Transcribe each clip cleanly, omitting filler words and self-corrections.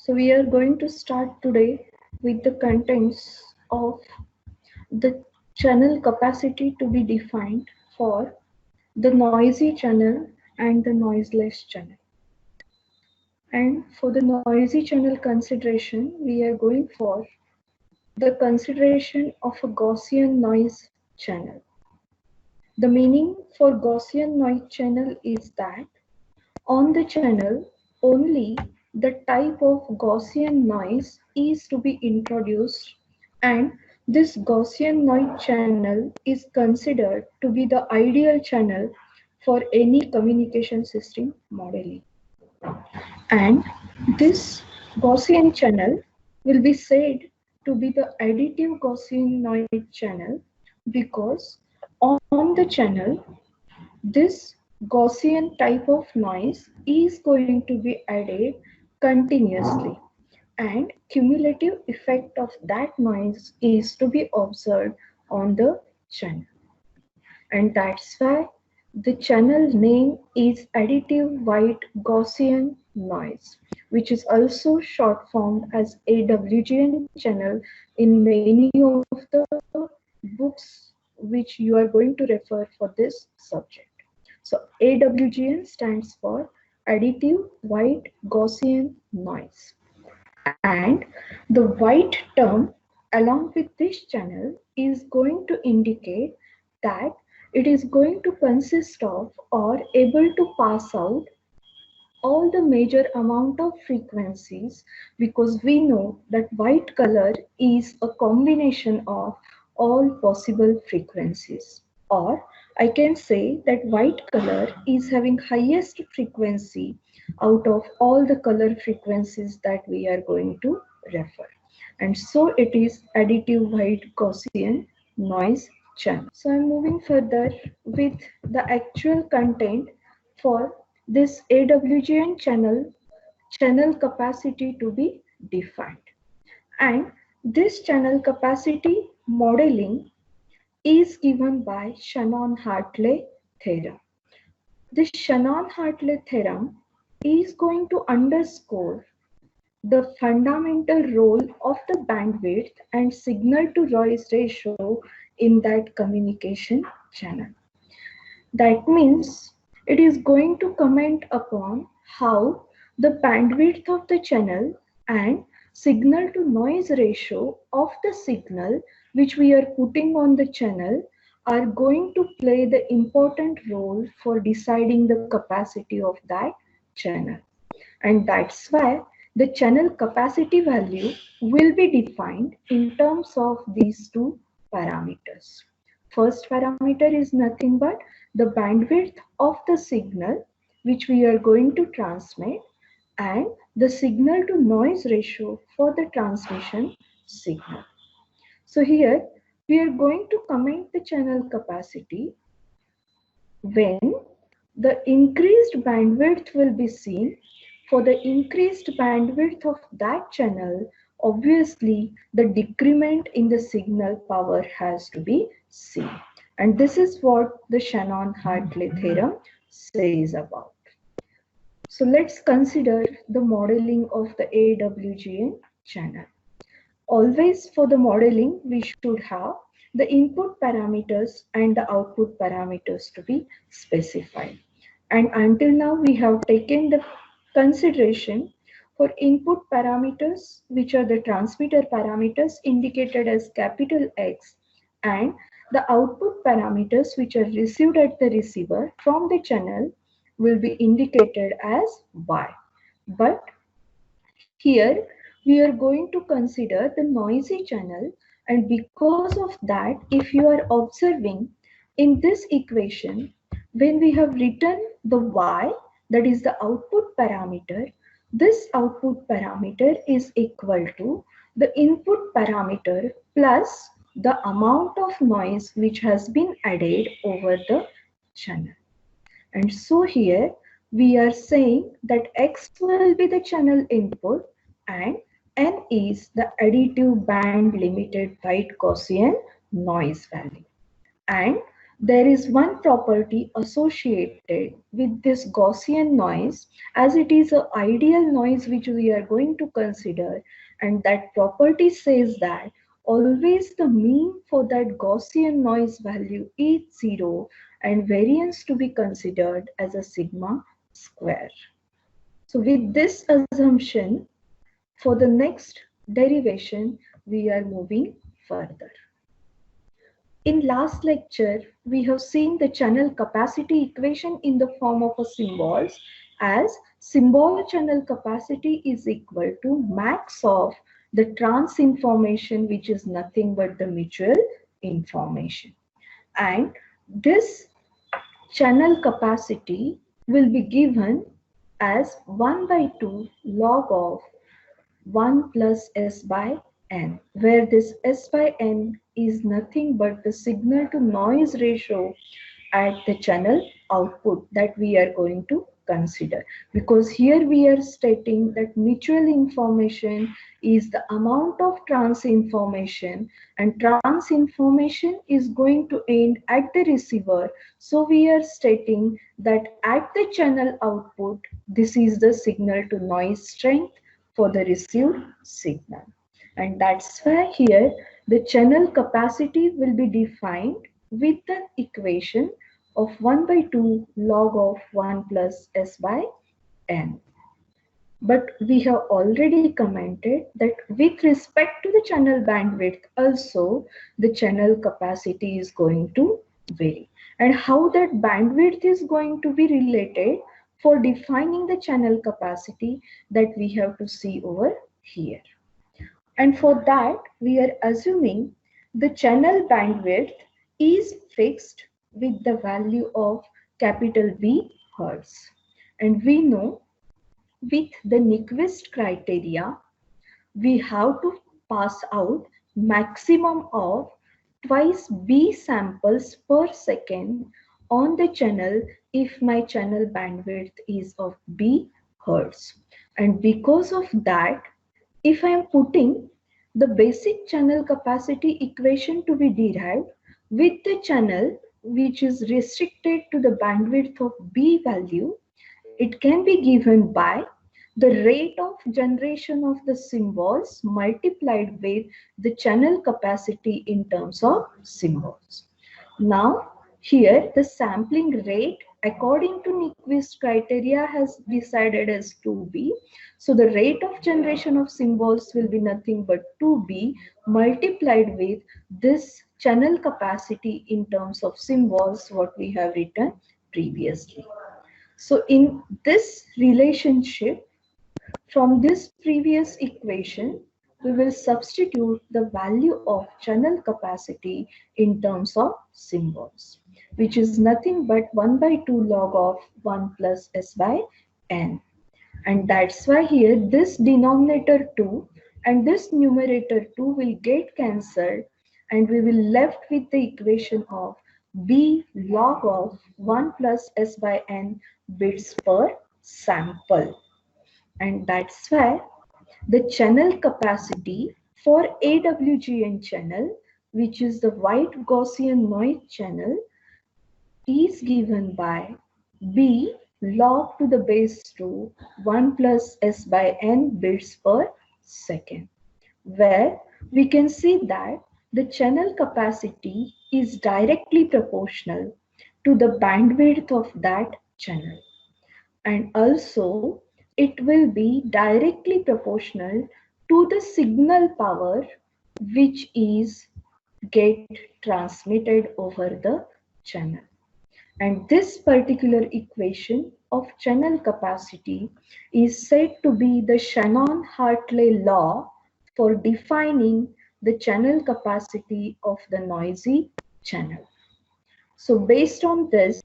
So we are going to start today with the contents of the channel capacity to be defined for the noisy channel and the noiseless channel. And for the noisy channel consideration, we are going for the consideration of a Gaussian noise channel. The meaning for Gaussian noise channel is that on the channel, only the type of Gaussian noise is to be introduced, and this Gaussian noise channel is considered to be the ideal channel for any communication system modeling. And this Gaussian channel will be said to be the additive Gaussian noise channel because on the channel this Gaussian type of noise is going to be added continuously, and cumulative effect of that noise is to be observed on the channel. And that's why the channel name is additive white Gaussian noise, which is also short formed as AWGN channel in many of the books which you are going to refer for this subject. So AWGN stands for additive white Gaussian noise. And the white term along with this channel is going to indicate that it is going to consist of or able to pass out all the major amount of frequencies, because we know that white color is a combination of all possible frequencies, or I can say that white color is having highest frequency out of all the color frequencies that we are going to refer, and so it is additive white Gaussian noise channel. So I'm moving further with the actual content for this AWGN channel capacity to be defined. And this channel capacity modeling is given by Shannon-Hartley theorem. This Shannon-Hartley theorem is going to underscore the fundamental role of the bandwidth and signal to noise ratio in that communication channel. That means it is going to comment upon how the bandwidth of the channel and signal to noise ratio of the signal which we are putting on the channel are going to play the important role for deciding the capacity of that channel. And that's why the channel capacity value will be defined in terms of these two parameters. First parameter is nothing but the bandwidth of the signal which we are going to transmit, and the signal to noise ratio for the transmission signal. So here we are going to comment the channel capacity when the increased bandwidth will be seen. For the increased bandwidth of that channel, obviously the decrement in the signal power has to be seen. And this is what the Shannon-Hartley theorem says about. So let's consider the modeling of the AWGN channel. Always for the modeling, we should have the input parameters and the output parameters to be specified. And until now, we have taken the consideration for input parameters, which are the transmitter parameters indicated as capital X, and the output parameters, which are received at the receiver from the channel, will be indicated as Y. But here we are going to consider the noisy channel, and because of that, if you are observing in this equation, when we have written the Y, that is the output parameter, this output parameter is equal to the input parameter plus the amount of noise which has been added over the channel. And so here we are saying that X will be the channel input and N is the additive band limited white Gaussian noise value. And there is one property associated with this Gaussian noise, as it is an ideal noise which we are going to consider, and that property says that always the mean for that Gaussian noise value is 0 and variance to be considered as a sigma square. So with this assumption, for the next derivation, we are moving further. In last lecture, we have seen the channel capacity equation in the form of a symbols, as symbol channel capacity is equal to max of the trans information, which is nothing but the mutual information. And this channel capacity will be given as 1 by 2 log of 1 plus S by N, where this S by N is nothing but the signal to noise ratio at the channel output that we are going to consider, because here we are stating that mutual information is the amount of trans information, and trans information is going to end at the receiver. So we are stating that at the channel output, this is the signal to noise strength for the received signal. And that's why here the channel capacity will be defined with the equation of 1 by 2 log of 1 plus S by N. But we have already commented that with respect to the channel bandwidth also, the channel capacity is going to vary. And how that bandwidth is going to be related for defining the channel capacity, that we have to see over here. And for that, we are assuming the channel bandwidth is fixed with the value of capital B Hertz. And we know with the Nyquist criteria, we have to pass out maximum of twice B samples per second on the channel if my channel bandwidth is of B Hertz. And because of that, if I am putting the basic channel capacity equation to be derived with the channel which is restricted to the bandwidth of B value, it can be given by the rate of generation of the symbols multiplied with the channel capacity in terms of symbols. Now, here the sampling rate according to Nyquist criteria has decided as 2B. So the rate of generation of symbols will be nothing but 2B multiplied with this channel capacity in terms of symbols, what we have written previously. So in this relationship, from this previous equation, we will substitute the value of channel capacity in terms of symbols, which is nothing but 1 by 2 log of 1 plus S by N. And that's why here this denominator 2 and this numerator 2 will get cancelled, and we will left with the equation of B log of 1 plus S by N bits per sample. And that's why the channel capacity for AWGN channel, which is the white Gaussian noise channel, is given by B log to the base 2 1 plus S by N bits per second, where we can see that the channel capacity is directly proportional to the bandwidth of that channel, and also it will be directly proportional to the signal power which is get transmitted over the channel. And this particular equation of channel capacity is said to be the Shannon-Hartley law for defining the channel capacity of the noisy channel. So based on this,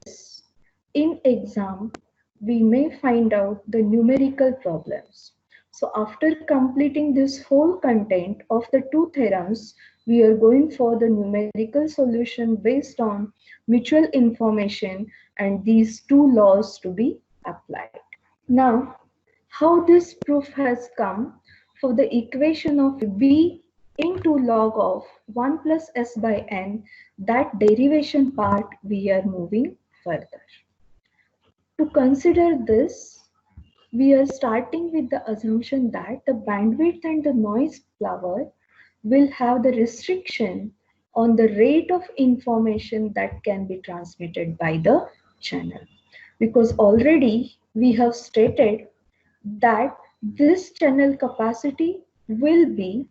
in exam, we may find out the numerical problems. So after completing this whole content of the two theorems, we are going for the numerical solution based on mutual information and these two laws to be applied. Now, how this proof has come for the equation of B into log of 1 plus s by n, that derivation part we are moving further. To consider this, we are starting with the assumption that the bandwidth and the noise floor will have the restriction on the rate of information that can be transmitted by the channel. Because already we have stated that this channel capacity will be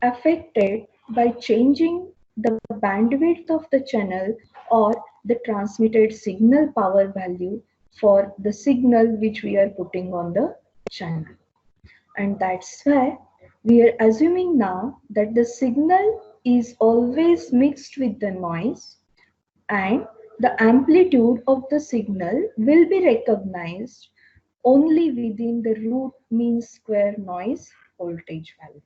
affected by changing the bandwidth of the channel or the transmitted signal power value for the signal which we are putting on the channel. And that's why we are assuming now that the signal is always mixed with the noise, and the amplitude of the signal will be recognized only within the root mean square noise voltage value.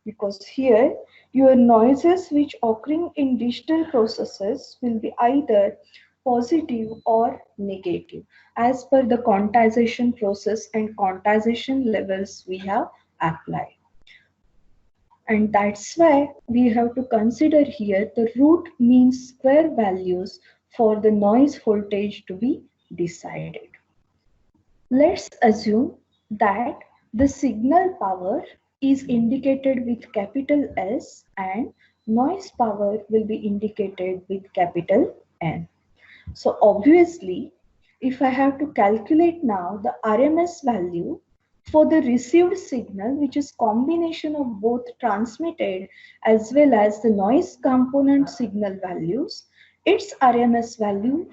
Because here your noises which occurring in digital processes will be either positive or negative as per the quantization process and quantization levels we have applied. And that's why we have to consider here the root mean square values for the noise voltage to be decided. Let's assume that the signal power is indicated with capital S and noise power will be indicated with capital N. So obviously, if I have to calculate now the RMS value for the received signal, which is combination of both transmitted as well as the noise component signal values, its RMS value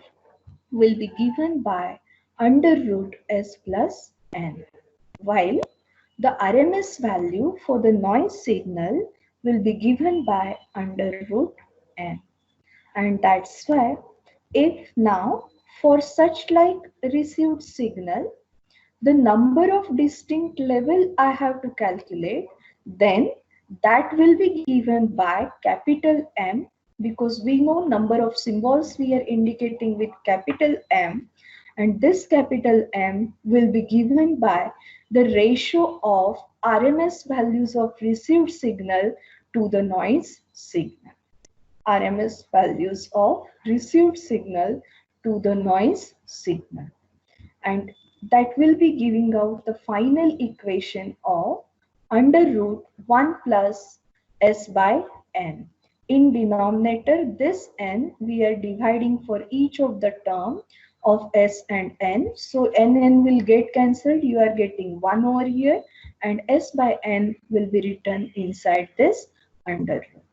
will be given by under root S plus N, while the RMS value for the noise signal will be given by under root N. And that's why if now for such like received signal, the number of distinct level I have to calculate, then that will be given by capital M, because we know number of symbols we are indicating with capital M, and this capital M will be given by the ratio of RMS values of received signal to the noise signal. RMS values of received signal to the noise signal, and that will be giving out the final equation of under root 1 plus s by n. In denominator, this n we are dividing for each of the term of s and n. So n will get cancelled. You are getting 1 over here, and s by n will be written inside this under root.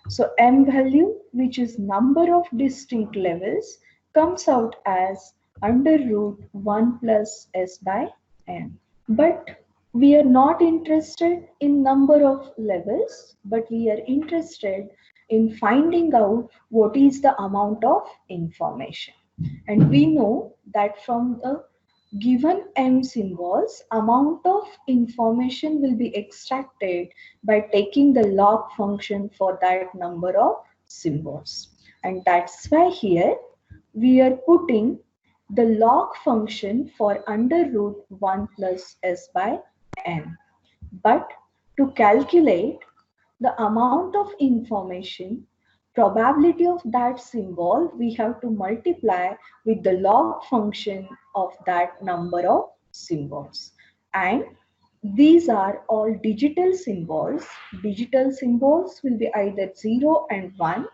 So m value, which is number of distinct levels, comes out as under root 1 plus s by n. But we are not interested in number of levels, but we are interested in finding out what is the amount of information. And we know that from the given m symbols, amount of information will be extracted by taking the log function for that number of symbols. And that's why here we are putting the log function for under root 1 plus s by n. But to calculate the amount of information, probability of that symbol, we have to multiply with the log function of that number of symbols. And these are all digital symbols. Digital symbols will be either 0 and 1.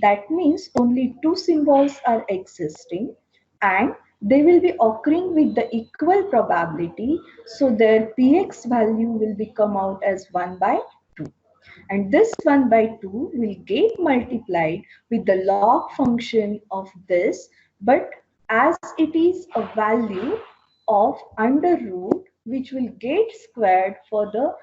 That means only two symbols are existing, and they will be occurring with the equal probability. So their px value will be come out as 1 by 2. And this 1 by 2 will get multiplied with the log function of this, but as it is a value of under root, which will get squared for the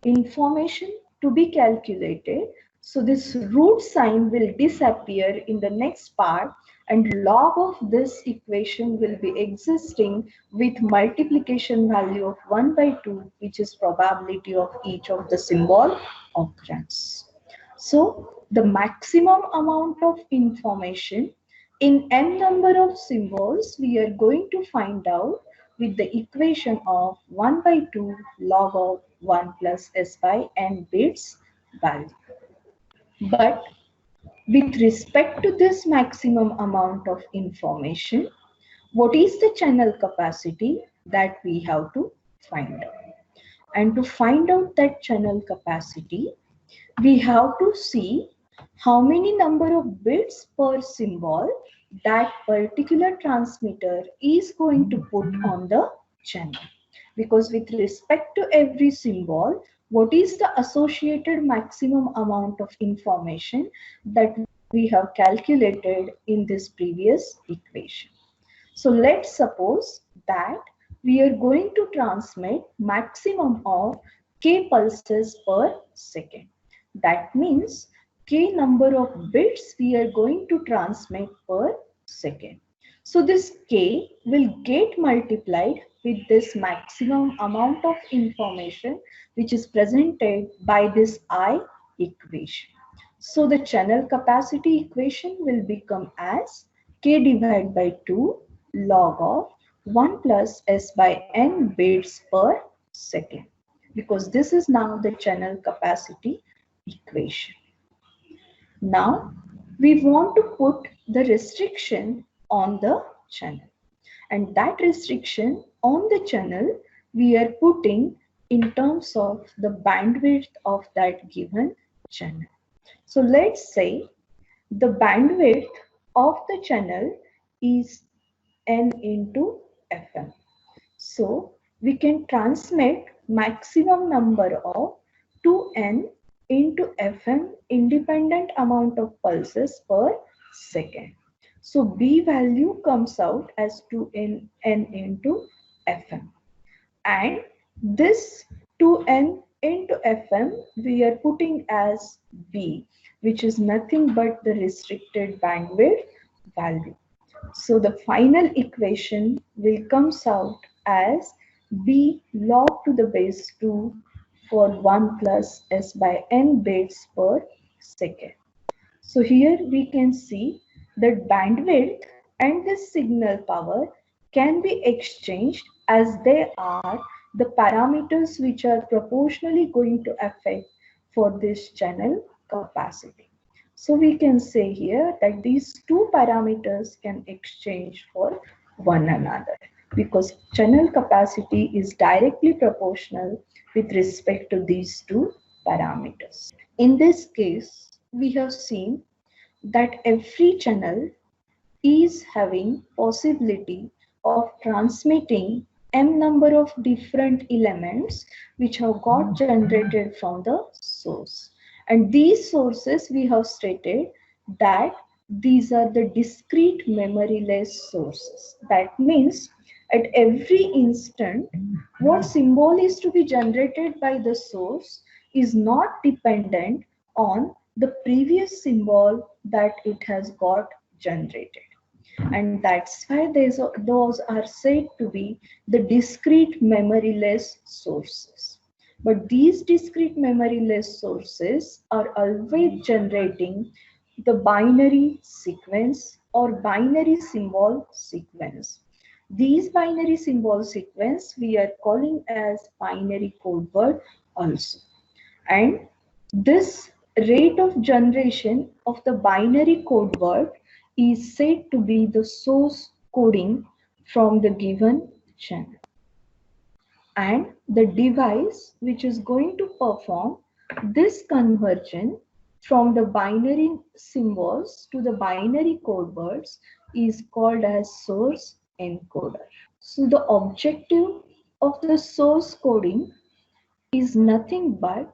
information to be calculated. So this root sign will disappear in the next part, and log of this equation will be existing with multiplication value of 1 by 2, which is probability of each of the symbol occurrence. So the maximum amount of information in n number of symbols we are going to find out with the equation of 1 by 2 log of 1 plus s by n bits value. But with respect to this maximum amount of information, what is the channel capacity that we have to find out? And to find out that channel capacity, we have to see how many number of bits per symbol that particular transmitter is going to put on the channel. Because with respect to every symbol, what is the associated maximum amount of information that we have calculated in this previous equation? So let's suppose that we are going to transmit maximum of k pulses per second. That means k number of bits we are going to transmit per second. So this k will get multiplied with this maximum amount of information which is presented by this I equation. So the channel capacity equation will become as k divided by 2 log of 1 plus s by n bits per second, because this is now the channel capacity equation. Now we want to put the restriction on the channel, and that restriction on the channel we are putting in terms of the bandwidth of that given channel. So let's say the bandwidth of the channel is n into Fm. So we can transmit maximum number of 2n into Fm independent amount of pulses per second. So B value comes out as 2n into Fm. And this 2n into Fm we are putting as B, which is nothing but the restricted bandwidth value. So the final equation will comes out as B log to the base 2 for 1 plus s by n bits per second. So here we can see that bandwidth and the signal power can be exchanged, as they are the parameters which are proportionally going to affect for this channel capacity. So we can say here that these two parameters can exchange for one another, because channel capacity is directly proportional with respect to these two parameters. In this case, we have seen that every channel is having possibility of transmitting m number of different elements which have got generated from the source. And these sources we have stated that these are the discrete memoryless sources. That means at every instant what symbol is to be generated by the source is not dependent on the previous symbol that it has got generated. And that's why those are said to be the discrete memoryless sources. But these discrete memoryless sources are always generating the binary sequence or binary symbol sequence. These binary symbol sequence we are calling as binary code word also. And this rate of generation of the binary code word is said to be the source coding from the given channel. And the device which is going to perform this conversion from the binary symbols to the binary code words is called as source encoder. So the objective of the source coding is nothing but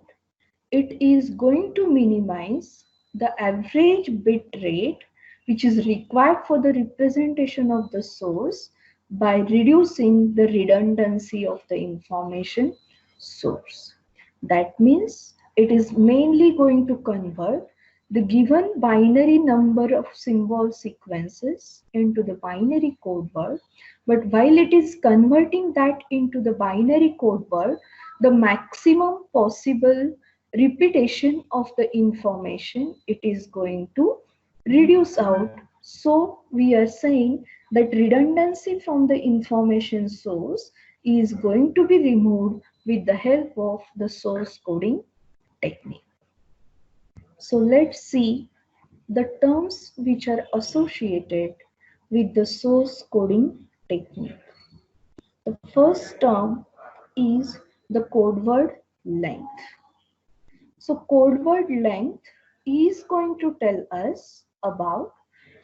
it is going to minimize the average bit rate which is required for the representation of the source by reducing the redundancy of the information source. That means it is mainly going to convert the given binary number of symbol sequences into the binary code word, but while it is converting that into the binary code word, the maximum possible repetition of the information it is going to reduce out. So we are saying that redundancy from the information source is going to be removed with the help of the source coding technique. So let's see the terms which are associated with the source coding technique. The first term is the code word length. So code word length is going to tell us about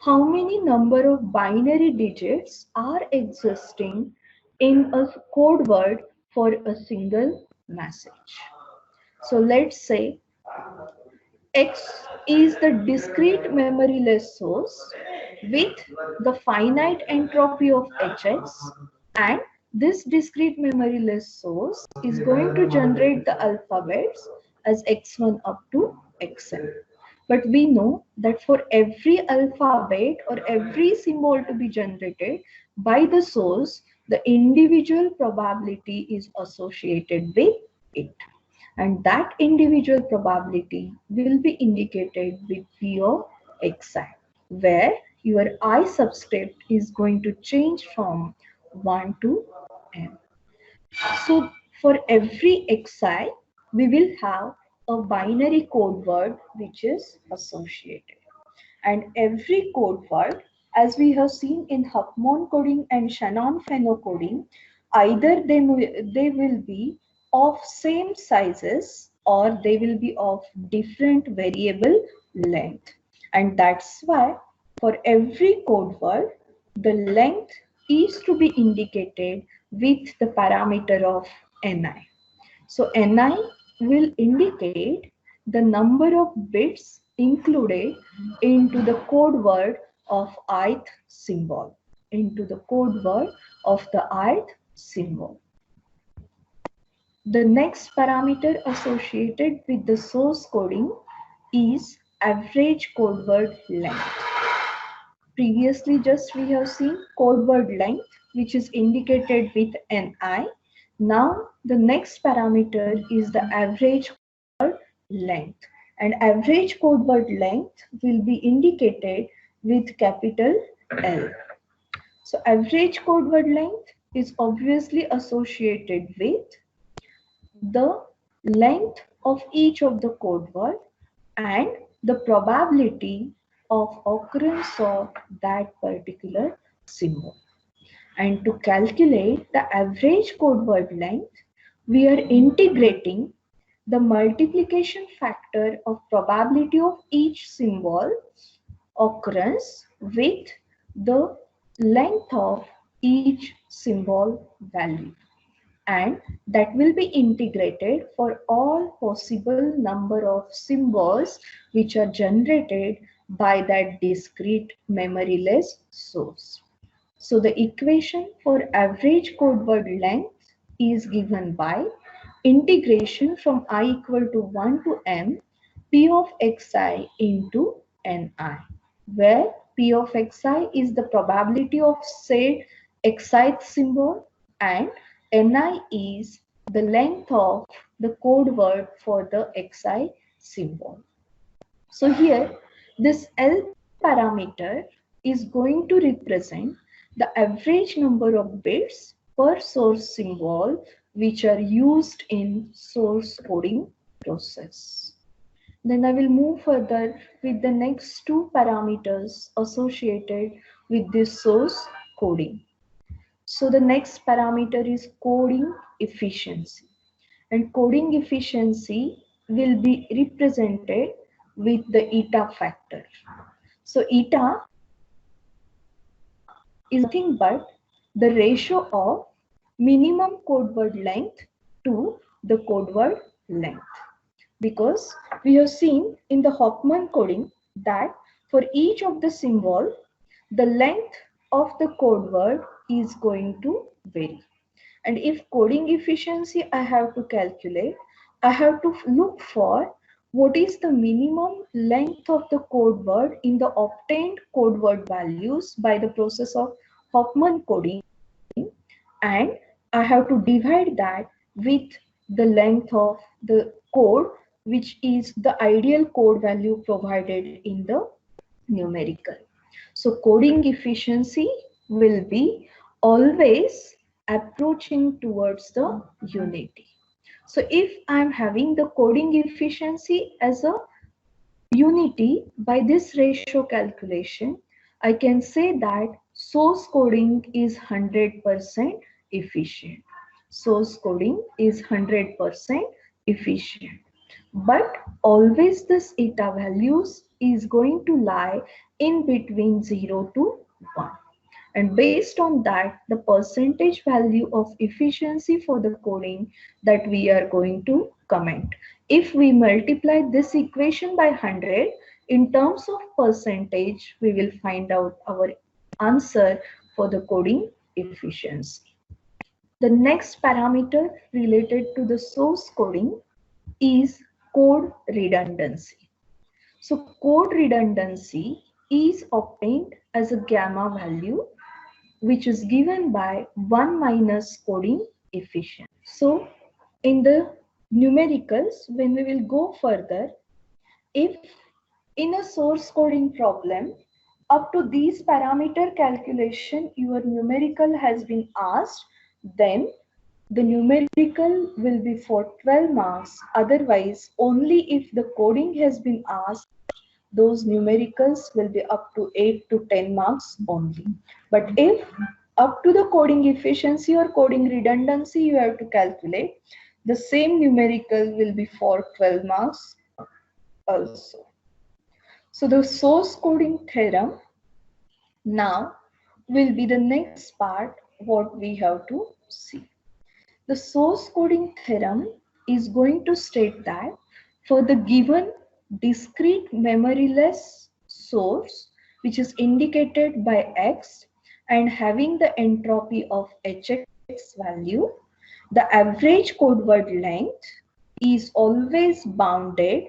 how many number of binary digits are existing in a code word for a single message. So let's say X is the discrete memoryless source with the finite entropy of Hx, and this discrete memoryless source is going to generate the alphabets as x1 up to xn. But we know that for every alphabet or every symbol to be generated by the source, the individual probability is associated with it, and that individual probability will be indicated with P of xi, where your I subscript is going to change from 1 to m. So for every xi, we will have a binary code word which is associated. And every code word, as we have seen in Huffman coding and Shannon coding, either they will be of same sizes or they will be of different variable length. And that's why for every code word, the length is to be indicated with the parameter of ni. So ni will indicate the number of bits included into the code word of ith symbol, into the code word of the ith symbol. The next parameter associated with the source coding is average code word length. Previously, just we have seen code word length, which is indicated with ni. Now, the next parameter is the average code word length. And average code word length will be indicated with capital L. So, average code word length is obviously associated with the length of each of the code word and the probability of occurrence of that particular symbol. And to calculate the average code word length, we are integrating the multiplication factor of probability of each symbol occurrence with the length of each symbol value, and that will be integrated for all possible number of symbols which are generated by that discrete memoryless source. So the equation for average code word length is given by integration from I equal to 1 to m p of xi into ni, where p of xi is the probability of said xith symbol and ni is the length of the code word for the xi symbol. So here this L parameter is going to represent the average number of bits per source symbol which are used in source coding process. Then I will move further with the next two parameters associated with this source coding. So the next parameter is coding efficiency, and coding efficiency will be represented with the eta factor. So eta is nothing but the ratio of minimum code word length to the code word length. Because we have seen in the Hoffman coding that for each of the symbol, the length of the code word is going to vary. And if coding efficiency I have to calculate, I have to look for what is the minimum length of the code word in the obtained code word values by the process of Hoffman coding, and I have to divide that with the length of the code, which is the ideal code value provided in the numerical. So coding efficiency will be always approaching towards the unity. So if I'm having the coding efficiency as a unity by this ratio calculation, I can say that source coding is 100% efficient. Source coding is 100% efficient. But always this eta values is going to lie in between 0 to 1. And based on that, the percentage value of efficiency for the coding that we are going to comment. If we multiply this equation by 100, in terms of percentage, we will find out our answer for the coding efficiency. The next parameter related to the source coding is code redundancy. So code redundancy is obtained as a gamma value which is given by 1 minus coding efficiency. So in the numericals, when we will go further, if in a source coding problem, up to these parameter calculation, your numerical has been asked, then the numerical will be for 12 marks. Otherwise, only if the coding has been asked, those numericals will be up to 8 to 10 marks only. But if up to the coding efficiency or coding redundancy you have to calculate, the same numerical will be for 12 marks also. So the source coding theorem now will be the next part what we have to see. The source coding theorem is going to state that for the given discrete memoryless source which is indicated by X and having the entropy of Hx value, the average code word length is always bounded,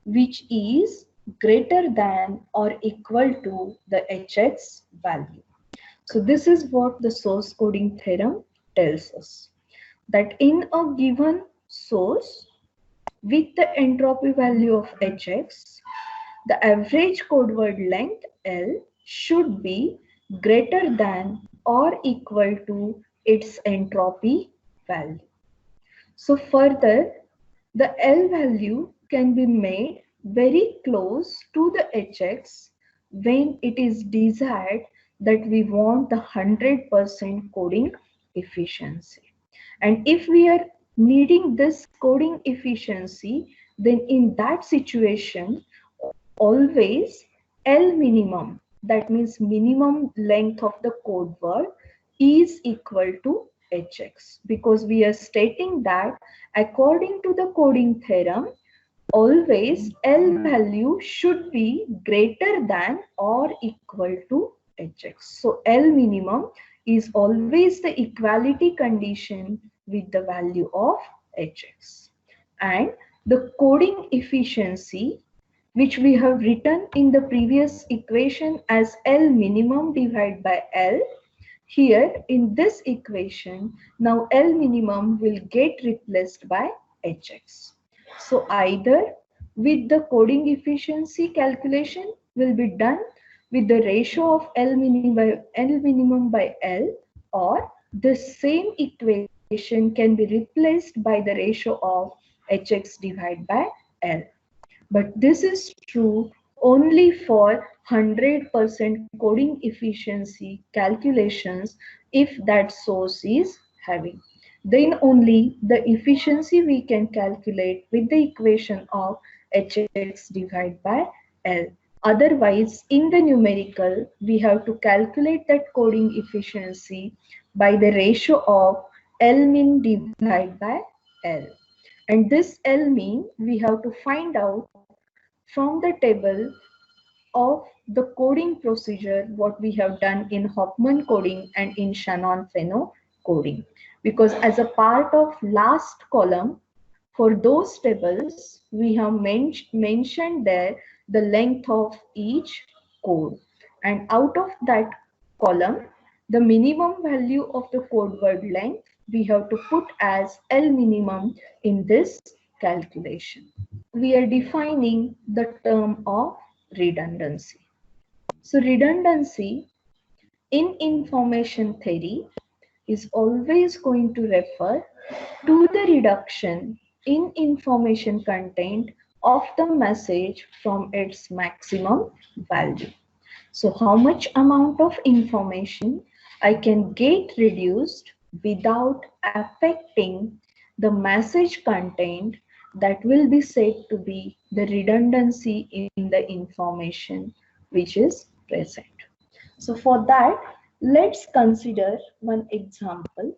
which is greater than or equal to the Hx value. So this is what the source coding theorem tells us, that in a given source with the entropy value of Hx, the average code word length L should be greater than or equal to its entropy value. So further, the L value can be made very close to the Hx when it is desired that we want the 100% coding efficiency. And if we are needing this coding efficiency, then in that situation, always L minimum, that means minimum length of the code word, is equal to Hx, because we are stating that according to the coding theorem, always L value should be greater than or equal to Hx. So L minimum is always the equality condition with the value of Hx. And the coding efficiency, which we have written in the previous equation as L minimum divided by L, here in this equation, now L minimum will get replaced by Hx. So either with the coding efficiency calculation will be done with the ratio of L minimum by L, or the same equation can be replaced by the ratio of Hx divided by L. But this is true only for 100% coding efficiency calculations if that source is having. Then only the efficiency we can calculate with the equation of Hx divided by L. Otherwise, in the numerical, we have to calculate that coding efficiency by the ratio of L min divided by L. And this L mean we have to find out from the table of the coding procedure what we have done in Hofmann coding and in Shannon-Fano coding. Because as a part of last column, for those tables, we have mentioned there the length of each code. And out of that column, the minimum value of the code word length, we have to put as L minimum in this calculation. We are defining the term of redundancy. So redundancy in information theory is always going to refer to the reduction in information content of the message from its maximum value. So how much amount of information I can get reduced without affecting the message content, that will be said to be the redundancy in the information which is present. So for that, let's consider one example.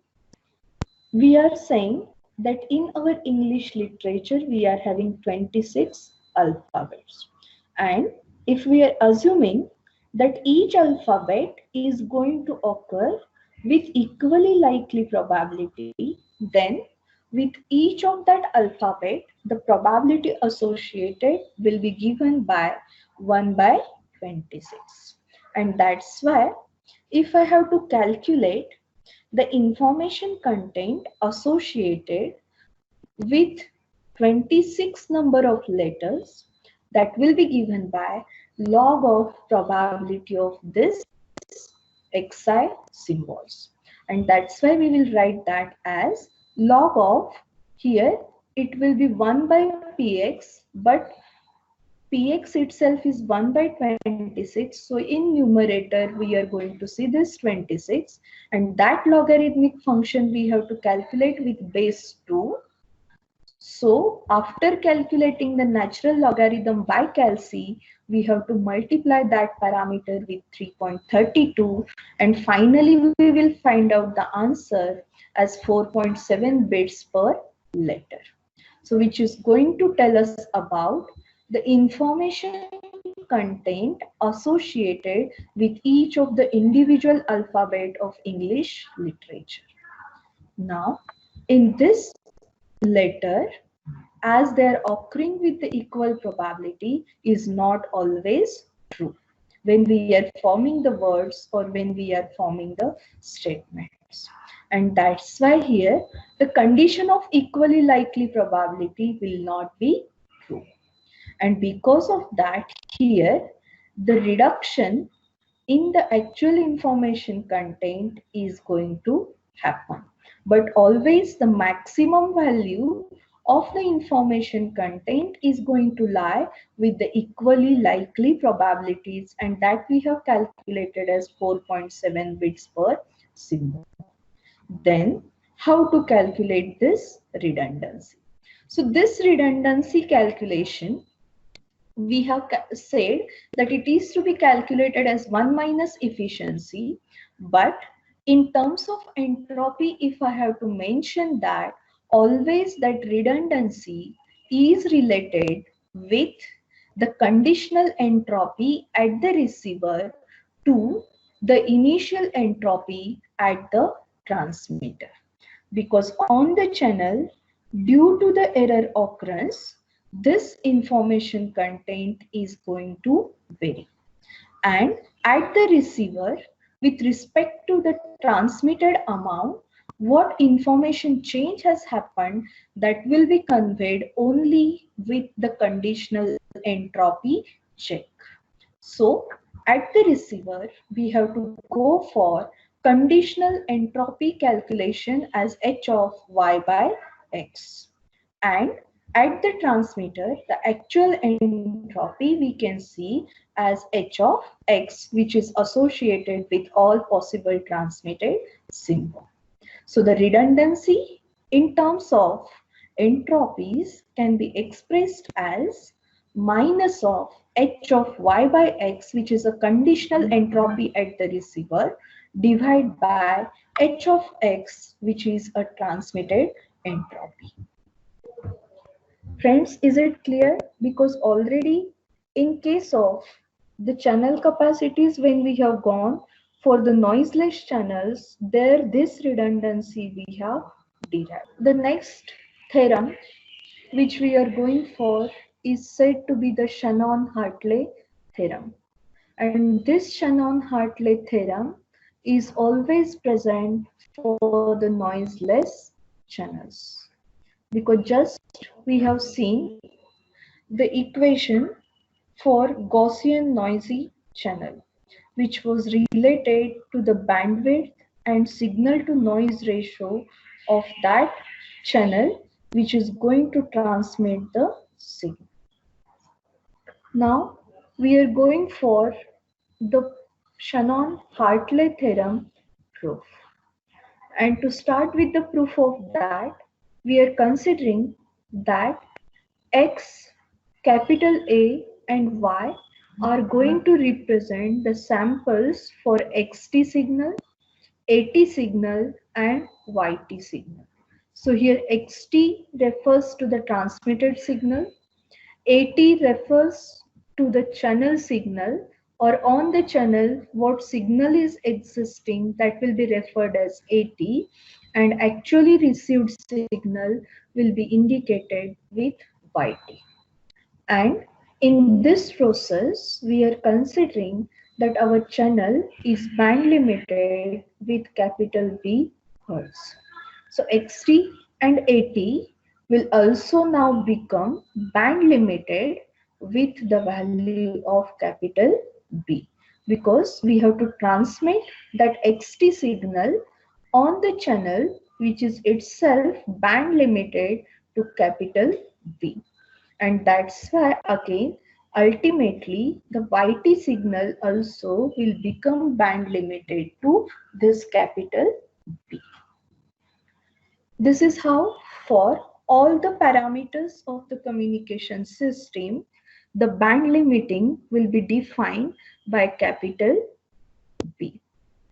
We are saying that in our English literature we are having 26 alphabets, and if we are assuming that each alphabet is going to occur with equally likely probability, then with each of that alphabet the probability associated will be given by 1 by 26. And that's why if I have to calculate the information content associated with 26 number of letters, that will be given by log of probability of this xi symbols. And that's why we will write that as log of, here it will be 1 by px, but px itself is 1 by 26, so in numerator we are going to see this 26, and that logarithmic function we have to calculate with base 2. So after calculating the natural logarithm by calci, we have to multiply that parameter with 3.32, and finally we will find out the answer as 4.7 bits per letter. So which is going to tell us about the information content associated with each of the individual alphabet of English literature. Now, in this letter, as they are occurring with the equal probability, is not always true when we are forming the words or when we are forming the statements. And that's why here the condition of equally likely probability will not be true. And because of that, here the reduction in the actual information content is going to happen. But always the maximum value of the information content is going to lie with the equally likely probabilities, and that we have calculated as 4.7 bits per symbol. Then how to calculate this redundancy? So this redundancy calculation, we have said that it is to be calculated as 1 minus efficiency, but in terms of entropy, if I have to mention that, always that redundancy is related with the conditional entropy at the receiver to the initial entropy at the transmitter, because on the channel, due to the error occurrence, this information content is going to vary. And at the receiver, with respect to the transmitted amount, what information change has happened, that will be conveyed only with the conditional entropy check. So at the receiver, we have to go for conditional entropy calculation as h of y by x. And at the transmitter, the actual entropy we can see as h of x, which is associated with all possible transmitted symbol. So the redundancy in terms of entropies can be expressed as minus of h of y by x, which is a conditional entropy at the receiver, divided by h of x, which is a transmitted entropy. Friends, is it clear? Because already in case of the channel capacities, when we have gone for the noiseless channels, there this redundancy we have derived. The next theorem which we are going for is said to be the Shannon-Hartley theorem. And this Shannon-Hartley theorem is always present for the noiseless channels. Because just we have seen the equation for Gaussian noisy channel, which was related to the bandwidth and signal to noise ratio of that channel, which is going to transmit the signal. Now we are going for the Shannon-Hartley theorem proof. And to start with the proof of that, we are considering that X, capital A and Y are going to represent the samples for XT signal, AT signal and YT signal. So here XT refers to the transmitted signal, AT refers to the channel signal, or on the channel what signal is existing, that will be referred as AT, and actually received signal will be indicated with YT. And in this process, we are considering that our channel is band limited with capital B Hertz. So XT and AT will also now become band limited with the value of capital B, because we have to transmit that XT signal on the channel which is itself band limited to capital B. And that's why again ultimately the YT signal also will become band limited to this capital B. This is how for all the parameters of the communication system the band limiting will be defined by capital B.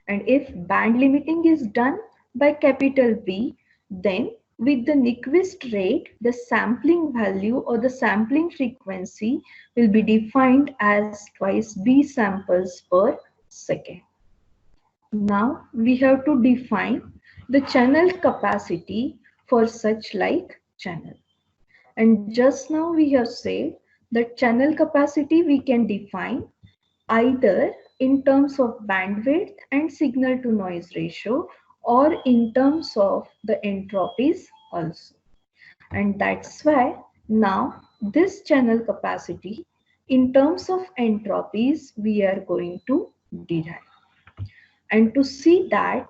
And if band limiting is done by capital B, then with the Nyquist rate, the sampling value or the sampling frequency will be defined as twice B samples per second. Now we have to define the channel capacity for such like channel. And just now we have said that channel capacity we can define either in terms of bandwidth and signal to noise ratio, or in terms of the entropies also. And that's why now this channel capacity in terms of entropies we are going to derive. And to see that,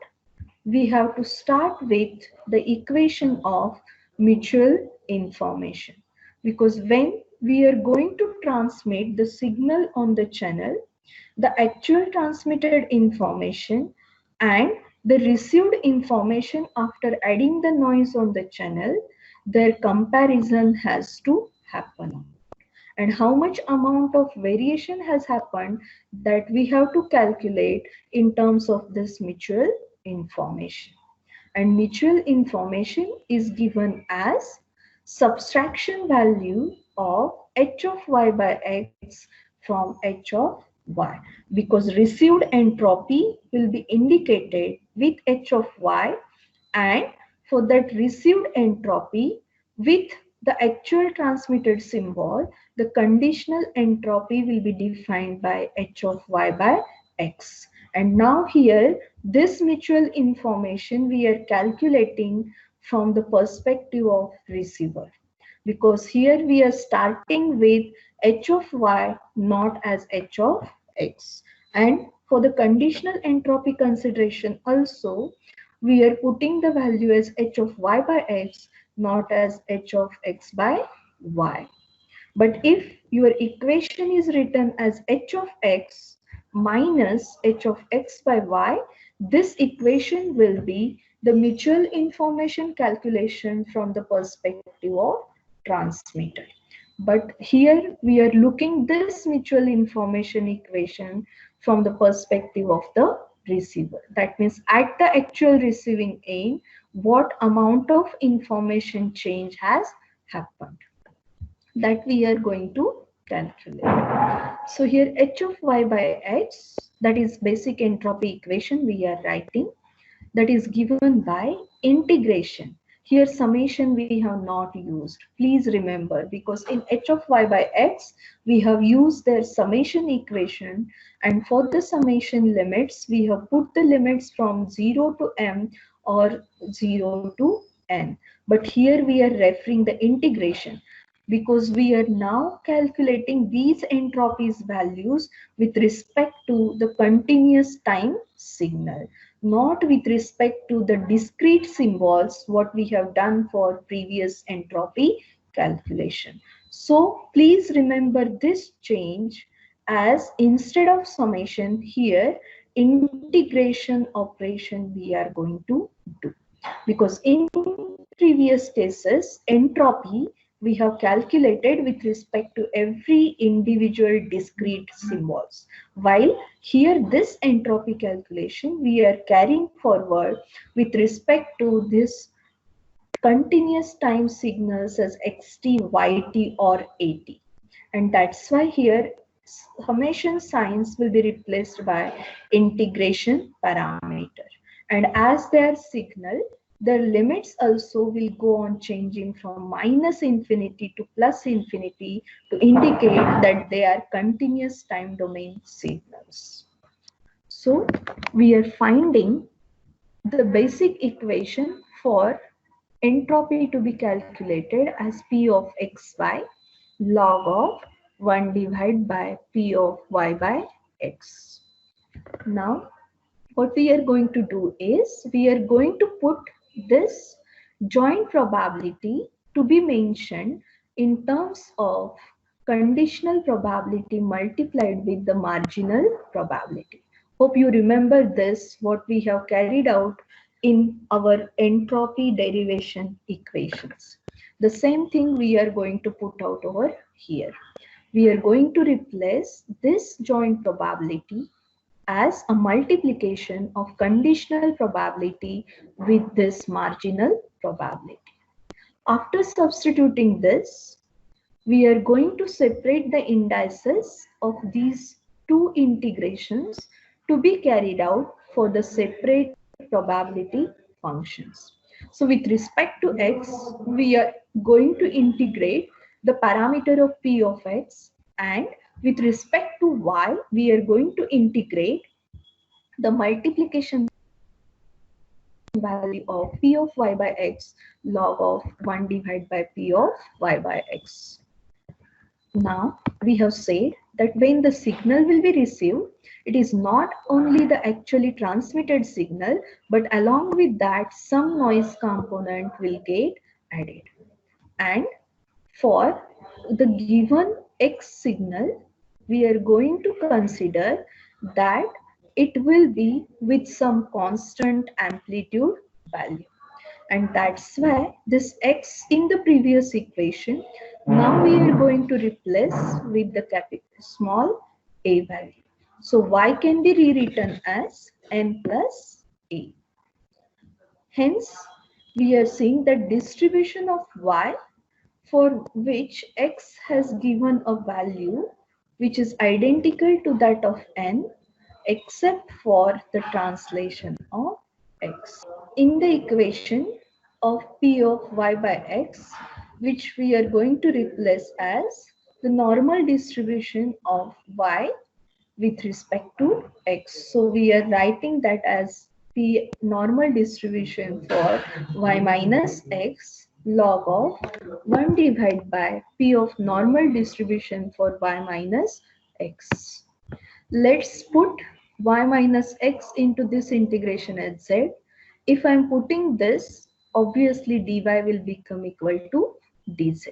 we have to start with the equation of mutual information, because when we are going to transmit the signal on the channel, the actual transmitted information and the received information after adding the noise on the channel, their comparison has to happen. And how much amount of variation has happened, that we have to calculate in terms of this mutual information. And mutual information is given as subtraction value of h of y by x from h of y, because received entropy will be indicated with h of y, and for that received entropy with the actual transmitted symbol, the conditional entropy will be defined by h of y by x. And now here, this mutual information we are calculating from the perspective of receiver, because here we are starting with h of y not as h of x. And for the conditional entropy consideration also, we are putting the value as h of y by x, not as h of x by y. But if your equation is written as h of x minus h of x by y, this equation will be the mutual information calculation from the perspective of transmitter. But here we are looking this mutual information equation from the perspective of the receiver. That means at the actual receiving end, what amount of information change has happened, that we are going to calculate. So here h of y by x, that is basic entropy equation we are writing, that is given by integration. Here summation we have not used. Please remember, because in h of y by x we have used their summation equation, and for the summation limits we have put the limits from 0 to m or 0 to n. But here we are referring the integration, because we are now calculating these entropies values with respect to the continuous time signal, not with respect to the discrete symbols what we have done for previous entropy calculation. So please remember this change, as instead of summation here, integration operation we are going to do, because in previous cases entropy we have calculated with respect to every individual discrete symbols, while here this entropy calculation we are carrying forward with respect to this continuous time signals as xt, yt or at, and that's why here summation signs will be replaced by integration parameter, and as their signal their limits also will go on changing from minus infinity to plus infinity to indicate that they are continuous time domain signals. So we are finding the basic equation for entropy to be calculated as P of xy log of 1 divided by P of y by x. Now, what we are going to do is we are going to put this joint probability to be mentioned in terms of conditional probability multiplied with the marginal probability. Hope you remember this, what we have carried out in our entropy derivation equations. The same thing we are going to put out over here. We are going to replace this joint probability as a multiplication of conditional probability with this marginal probability. After substituting this, we are going to separate the indices of these two integrations to be carried out for the separate probability functions. So with respect to x, we are going to integrate the parameter of p of x, and with respect to y, we are going to integrate the multiplication value of p of y by x log of 1 divided by p of y by x. Now, we have said that when the signal will be received, it is not only the actually transmitted signal, but along with that, some noise component will get added. And for the given x signal, we are going to consider that it will be with some constant amplitude value. And that's why this x in the previous equation, now we are going to replace with the capital small a value. So y can be rewritten as n plus a. Hence, we are seeing that distribution of y for which x has given a value which is identical to that of n except for the translation of x. In the equation of p of y by x, which we are going to replace as the normal distribution of y with respect to x. So we are writing that as p normal distribution for y minus x log of 1 divided by p of normal distribution for y minus x. Let's put y minus x into this integration as z. If I'm putting this, obviously dy will become equal to dz.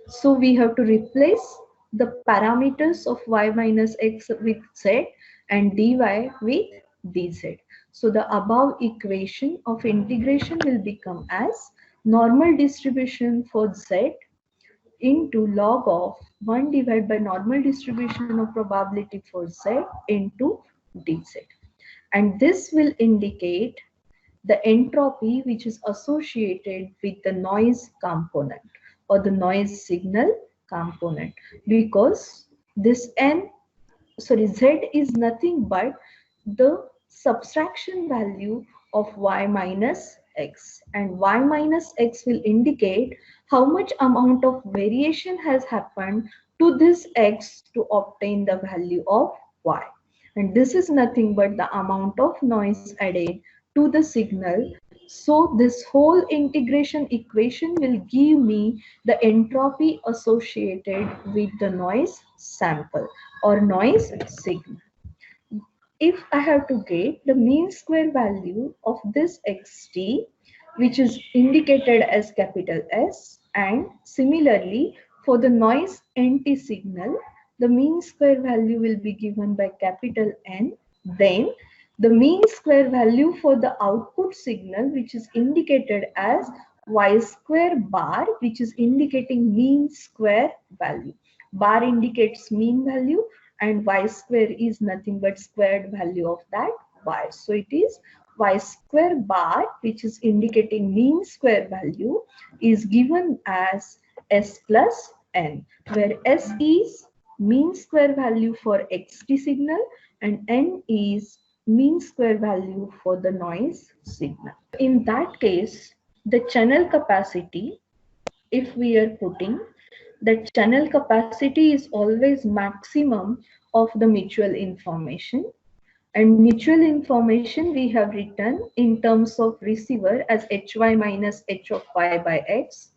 So we have to replace the parameters of y minus x with z and dy with dz. So the above equation of integration will become as normal distribution for z into log of 1 divided by normal distribution of probability for z into dz. And this will indicate the entropy which is associated with the noise component or the noise signal component, because this z is nothing but the subtraction value of y minus x, and y minus x will indicate how much amount of variation has happened to this x to obtain the value of y, and this is nothing but the amount of noise added to the signal. So this whole integration equation will give me the entropy associated with the noise sample or noise signal. If I have to get the mean square value of this xt, which is indicated as capital S, And similarly, for the noise NT signal, the mean square value will be given by capital N. Then the mean square value for the output signal, which is indicated as y square bar, which is indicating mean square value. Bar indicates mean value and y square is nothing but squared value of that y. So it is y square bar, which is indicating mean square value, is given as s plus n, where s is mean square value for xt signal and n is mean square value for the noise signal. In that case, the channel capacity, if we are putting that channel capacity is always maximum of the mutual information, and mutual information we have written in terms of receiver as hy minus h of y by x.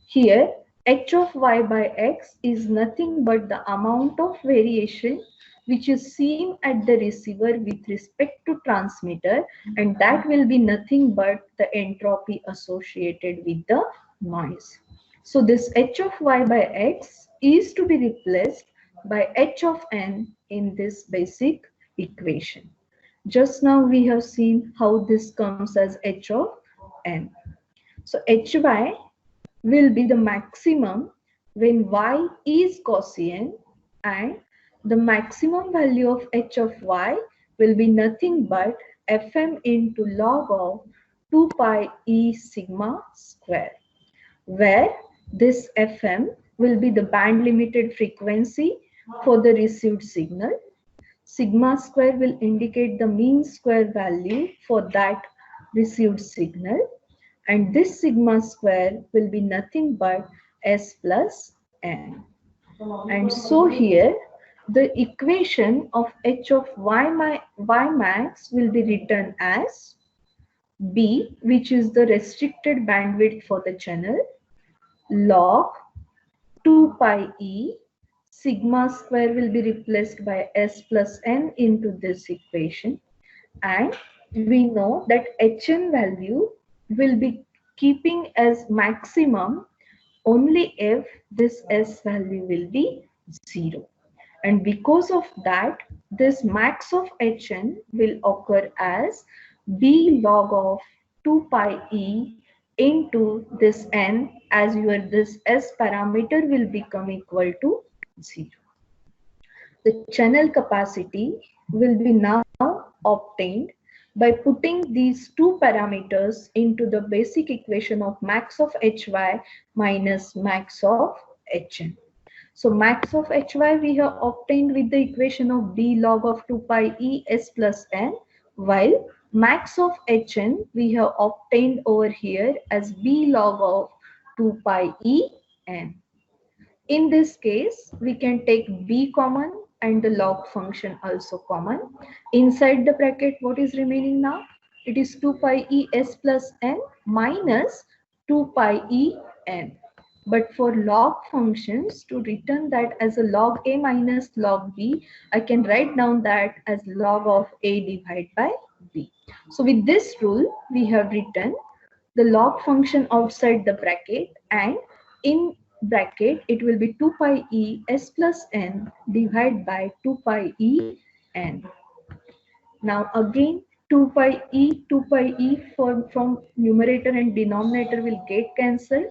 Here h of y by x is nothing but the amount of variation which is seen at the receiver with respect to transmitter, and that will be nothing but the entropy associated with the noise. So this h of y by x is to be replaced by h of n in this basic equation. Just now we have seen how this comes as h of n. So hy will be the maximum when y is Gaussian, and the maximum value of h of y will be nothing but fm into log of 2 pi e sigma square, where this fm will be the band limited frequency for the received signal. Sigma square will indicate the mean square value for that received signal, and this sigma square will be nothing but s plus n. And so here the equation of h of y max will be written as b, which is the restricted bandwidth for the channel, log 2 pi e. Sigma square will be replaced by s plus n into this equation, and we know that hn value will be keeping as maximum only if this s value will be 0. And because of that, this max of hn will occur as b log of 2 pi e into this n, as your this s parameter will become equal to 0. The channel capacity will be now obtained by putting these two parameters into the basic equation of max of hy minus max of hn. So max of hy we have obtained with the equation of b log of 2 pi e s plus n, while max of hn we have obtained over here as b log of 2 pi e n. In this case, we can take b common and the log function also common. Inside the bracket, what is remaining now? It is 2 pi e s plus n minus 2 pi e n. But for log functions, to return that as a log a minus log b, I can write down that as log of a divided by b. So with this rule, we have written the log function outside the bracket, and in bracket it will be 2 pi e s plus n divided by 2 pi e n. Now again 2 pi e from numerator and denominator will get cancelled.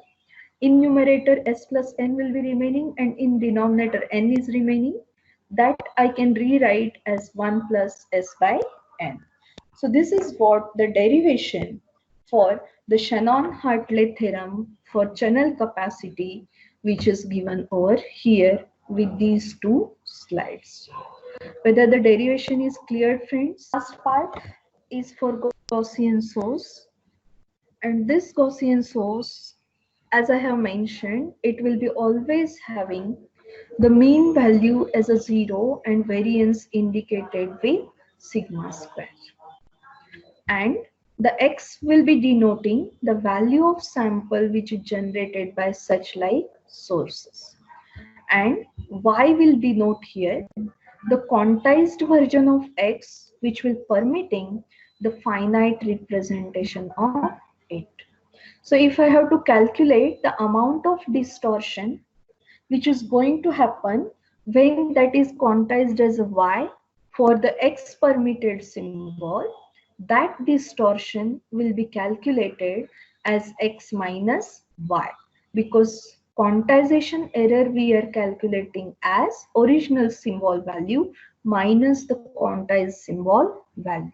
In numerator s plus n will be remaining, and in denominator n is remaining. That I can rewrite as 1 plus s by n. So this is what the derivation for the Shannon-Hartley theorem for channel capacity, which is given over here with these two slides. Whether the derivation is clear, friends? Last part is for Gaussian source, and this Gaussian source, as I have mentioned, it will be always having the mean value as a 0 and variance indicated with sigma square. And the x will be denoting the value of sample which is generated by such like sources. And y will denote here the quantized version of x, which will permitting the finite representation of it. So if I have to calculate the amount of distortion which is going to happen when that is quantized as a y for the x permitted symbol, that distortion will be calculated as x minus y, because quantization error we are calculating as original symbol value minus the quantized symbol value.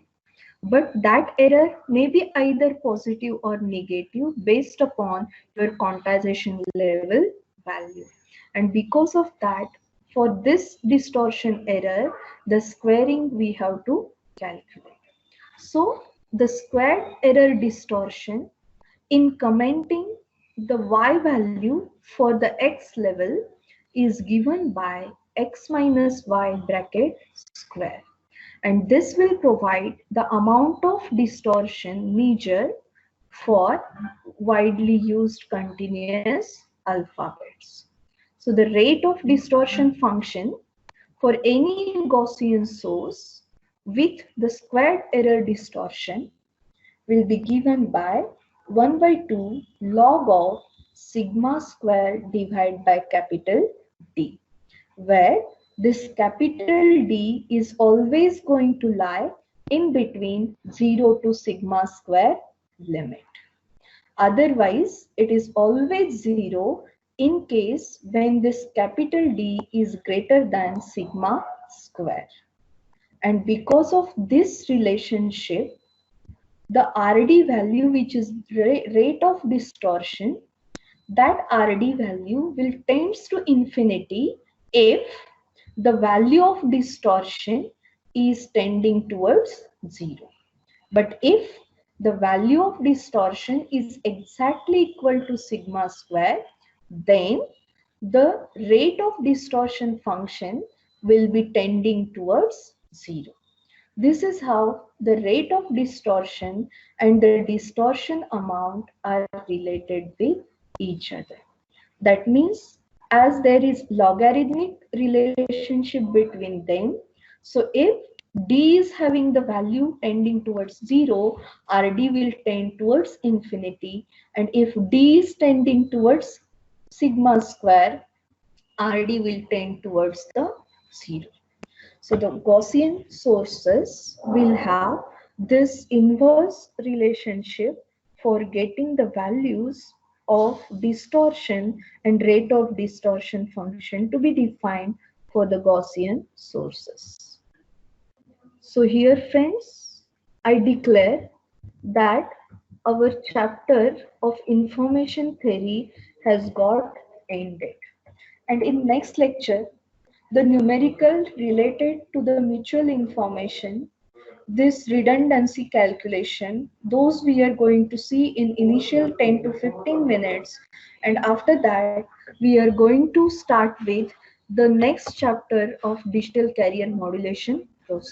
But that error may be either positive or negative based upon your quantization level value. And because of that, for this distortion error, the squaring we have to calculate. So the squared error distortion in commenting the y value for the x level is given by x minus y bracket square, and this will provide the amount of distortion measured for widely used continuous alphabets. So the rate of distortion function for any Gaussian source with the squared error distortion will be given by 1 by 2 log of sigma square divided by capital D, where this capital D is always going to lie in between 0 to sigma square limit. Otherwise, it is always 0 in case when this capital D is greater than sigma square. And because of this relationship, the RD value, which is rate of distortion, that RD value will tends to infinity if the value of distortion is tending towards 0. But if the value of distortion is exactly equal to sigma square, then the rate of distortion function will be tending towards 0. This is how the rate of distortion and the distortion amount are related with each other. That means as there is logarithmic relationship between them, so if D is having the value tending towards 0, RD will tend towards infinity, and if D is tending towards sigma square, RD will tend towards the 0. So the Gaussian sources will have this inverse relationship for getting the values of distortion and rate of distortion function to be defined for the Gaussian sources. So here friends, I declare that our chapter of information theory has got ended. And in next lecture, the numerical related to the mutual information, this redundancy calculation, those we are going to see in initial 10 to 15 minutes. And after that, we are going to start with the next chapter of digital carrier modulation process.